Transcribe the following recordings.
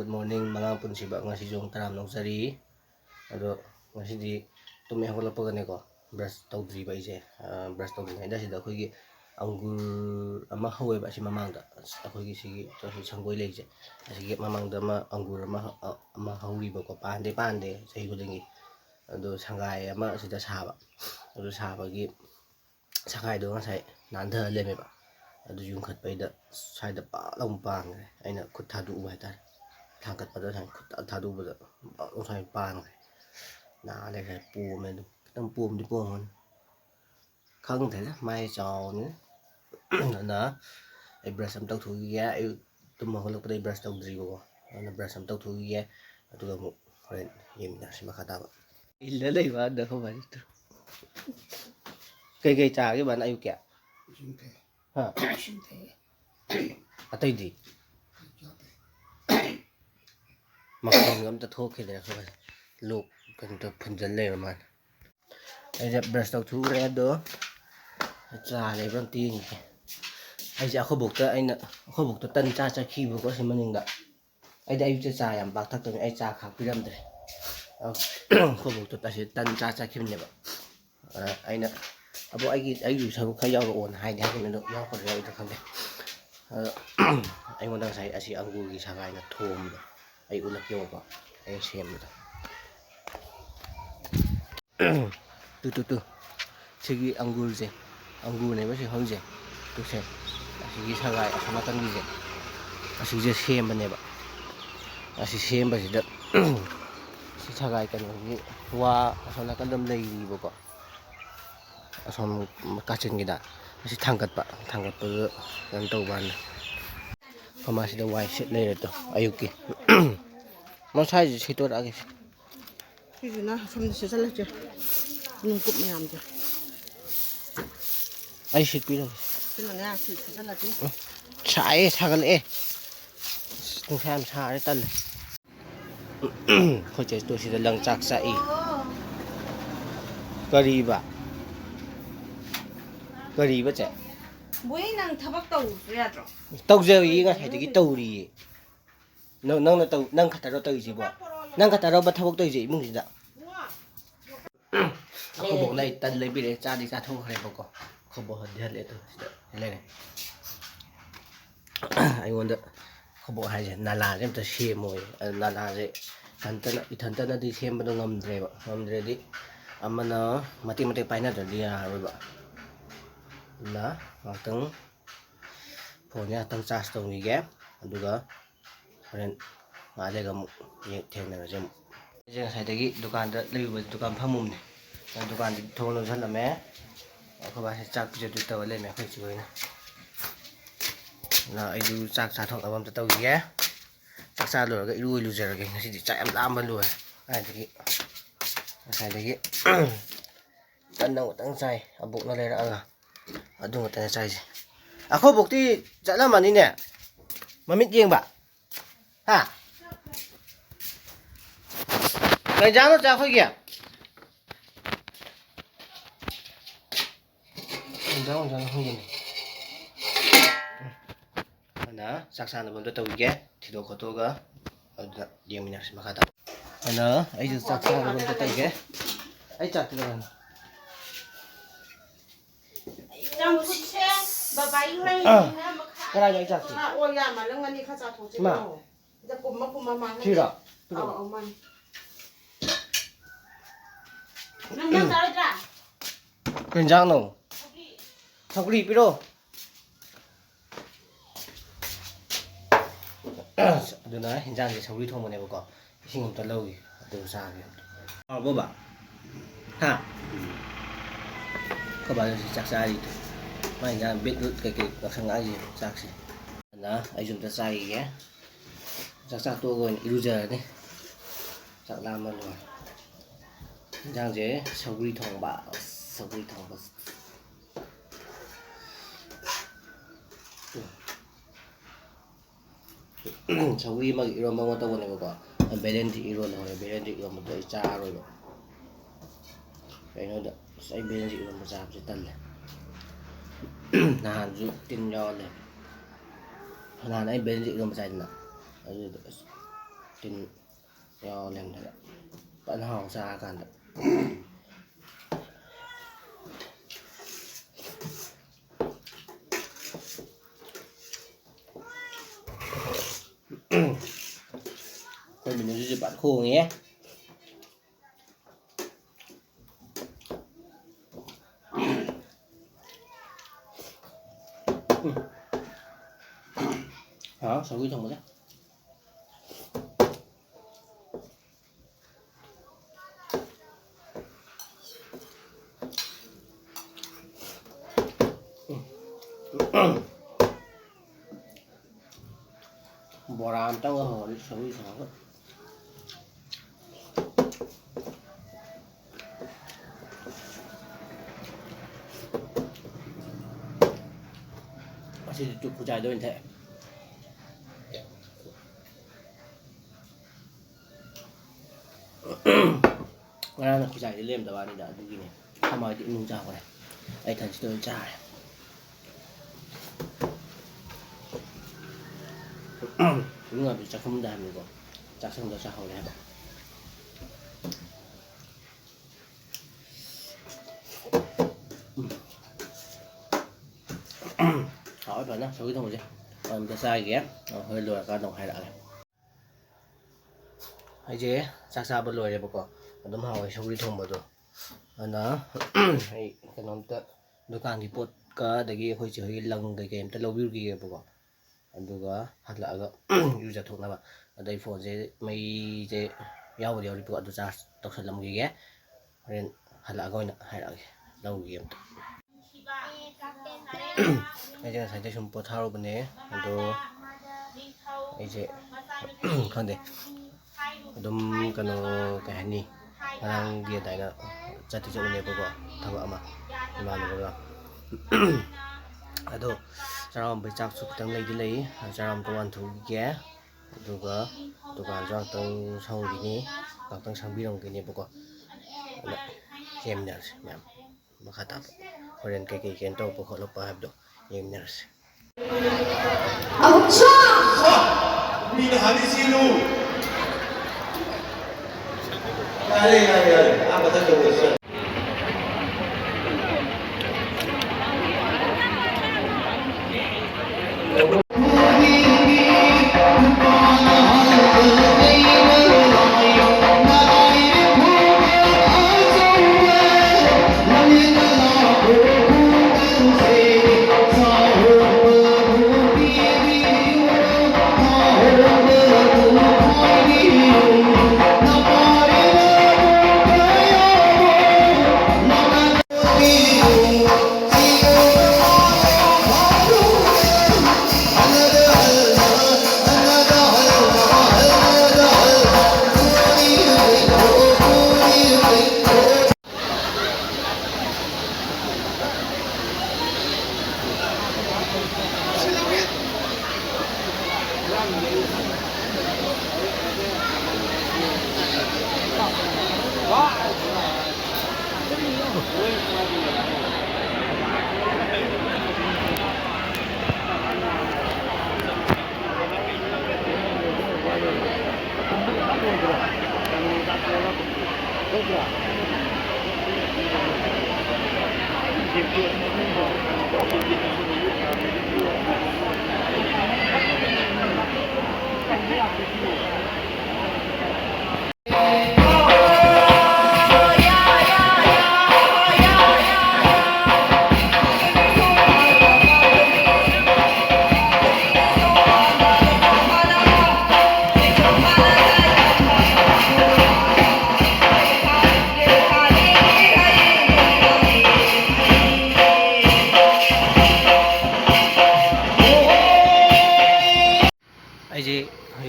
good morning mga punsiba. Ngasi yung taram ng sari. Ado ngasi di tumi hawalapaganiko. Brush tawdri ba ise. Brush tawdri na sida ako'y anggur ama hawe ba si mamangda. Ako'y sige to si sanggoy leje. Sige mamangda ma anggur ama hawi ba ko pande sa higulingi. Ado sanggay ama sida saba. Ado saba gi sanggay do nga say nanda leme ba. Ado yung katpay da sayda pa lampang aina khut thadu ba tar thangkat pada sang khut thadu ba usai pang na le sai pu me tang pum di pum khang thế mai trò nữa na ai brush am tau thu ya ai tum ma holok pada brush tau dri bo na brush am tau thu ya atu ga mu ren yim na si makata ba illa lai ba da ko ba tu cây trà cái bạn ai kẹo hả à tây gì mặc dù ngắm ta thô cái này thôi lục cần tập phần dẫn lên mà ai giờ brush tàu thu ra đó trà này vẫn tiền ai giờ không buộc tới anh nè không buộc tới tân cha khi vừa có xem mình đã ai đây cho trà làm bạc thắc tới ai trà khác cái đâm đấy không buộc tới ta sẽ tân cha khi mình vậy ai nè abo ai dù sao khai giao ổn hai đứa cái nó giao còn rồi được không đấy anh muốn đang say asi anggur gi sagai na thom ai ulak yo ba ai xem da tu sigi anggur je anggur này masih hong je tu xem sigi sagai asama kan gi je asi je xem ba ne ba asi xem ba si da si sagai kan gi wa asana kan dam lei ba ko asom kachin gi da si thangkat pa yang tau ban masih ada white set layer tuh ayuki mau saya di situ lagi itu nah sama salah aja nungkup meam aja ayo sit pilih pilihnya salah lagi saya sagal tung sam sa tal kau cek tu sih dalang cak sai kariba cek 뭐이 난 타박 떠우야죠. 떠우저이 nga 되게 떠우리 너는 또 난 갖다로 떠이지 뭐. 난 갖다로 봐 타복 떠이지 이문이다. ako bộ này tân lấy bị để cha đi ra thu hay boko không bộ hình hết lệ tôi lên này anh muốn được không bộ hay là em ta xem mồi là gì thần tân đi xem mà nó ngầm rồi đi mà nó mà tìm bay nó rồi đi rồi bạn na matang phone tang charge tong ni gap aduga ren ngale gam ye thena ra jam je sai dagi dukan da leiba dukan phamum ne dukan thong lo san me ko ba chak je tu taw le me khoi chi na na ai du chak sa thong abam ta taw ye chak sa lo ga iru lu jer ga ngasi di chak am lam ban lo ai dagi sai dagi tan nang tang sai abuk na le ra ga aduh tanya saya sih. Aku bukti jalan mana ini? Mamit yang ba? Ha? Kau jangan cakap lagi ya? Jangan lagi. Mana? Saksana pun tu tahu ya? Tidak kau tahu ga? Ada dia minyak sih makata. Mana? Ayo saksana pun tu tahu ya? Ayo cakap tu kan. cái này anh chặt ôi ya mà lưng anh đi khát chặt thôi chứ đâu giờ cùng mà chưa đó ông anh nâng ra ra 괜찮노 사구리 비로 누나 현장에 사구리 통만 해볼까 신경 더 lâu từ xa kìa bố bảo ha các bạn chắc xa đi mày nhà biết cái sang ai gì chắc gì đó ai dùng ta sai ghé chắc sao tôi rồi yêu giờ đi chắc làm mà rồi giang dễ sầu đi thòng bạ sầu đi mà iron mà tao này có belen thì iron rồi belen thì iron một đôi cha rồi cái nó được sai belen thì iron một giáp sẽ tân này nahan ju tin yo le nahan ai ben ji rom sai na tin yao lem da pan hao sa kan da thôi mình sẽ bạn khô nhé. Đó, sau khi xong rồi đấy. Bò rán trong cái hồ đi sau khi xong rồi. Masih cukup jauh dari thế. Nga là chạy đi lên tàu đi đã đi này không ai tiện nung chào này ai thần chơi chả đúng là bị chắc không đàn được rồi chắc xong rồi sao hồi này hỏi rồi nó sau khi thông rồi mìnhจะsai ghé hơi lùi cả đồng hai đã này hay chế chắc sao bên lùi đây bố đúng hỏi sau khi thông vào rồi nó hay cái nó tự đối càng thì bột cả để cái hơi chơi lằng cái game tới lâu view kia bố aduga hadlaga user thok na ba adai phone je mai je yaw de ri adu charge toksalam gi ge ren hadlaga oina haira ge law gi am ai je sai de sum potharo bane ado ai je khande adum kano ka hani rang gi dai na chati jo ne ba ko thaba ama imana ba ado charam bai chak su tang lei di lei charam to an thu ge aduga dukan jang tang sang gi ni tang sang bi rong gi ni ba ko yem ner mem makha ta horen ke ken to po kholo pa habdo yem ner Acha! Min hadisilu. Kali, apa tak boleh.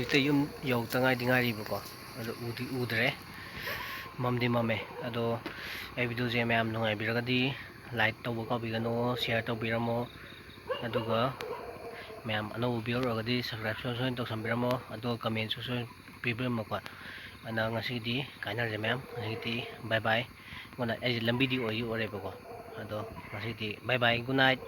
hꯧꯖꯤꯛꯇ ꯌꯨꯝ ꯌꯧꯗ ꯉꯥꯏꯔꯤꯕꯀꯣ ꯑꯗꯣ ꯎꯗ꯭ꯔꯦ ꯃꯝꯗꯤ ꯃꯝꯃꯦ ꯑꯗꯣ ꯑꯩ ꯚꯤꯗꯤꯑꯣꯁꯦ ꯃꯌꯥꯝ ꯅꯨꯡꯉꯥꯏꯕꯤꯔꯒꯗꯤ like ꯇꯧꯕ ꯀꯥꯎꯕꯤꯒꯅꯨ ꯁꯤꯌꯔ ꯇꯧꯕꯤꯔꯝꯃꯣ ꯑꯗꯨꯒ ꯃꯌꯥꯝ ꯑꯅꯧꯕ ꯚꯤꯗꯤꯑꯣ ꯑꯣꯏꯔꯒꯗꯤ ꯁꯕꯁꯀ꯭ꯔꯥꯏꯕ ꯁꯣꯏꯅ ꯇꯧꯁꯟꯕꯤꯔꯝꯃꯣ ꯑꯗꯨꯒ ꯀꯃꯦꯟꯁꯨ ꯁꯣꯏꯅ ꯄꯤꯕꯤꯔꯝꯃꯣꯀꯣ ꯑꯗꯨꯅ ꯉꯁꯤꯒꯤꯗꯤ ꯀꯥꯏꯅꯔꯁꯦ ꯃꯌꯥꯝ ꯉꯁꯤꯒꯤꯗꯤ ꯕꯥꯏ ꯕꯥꯏ ꯒꯨꯗ ꯅꯥꯏꯠ ꯑꯩꯁꯦ ꯂꯝꯕꯤꯗꯤ ꯑꯣꯏꯔꯦꯕꯀꯣ ꯑꯗꯣ ꯉꯁꯤꯗꯤ ꯕꯥꯏ ꯕꯥꯏ ꯒꯨꯗ ꯅꯥꯏꯠ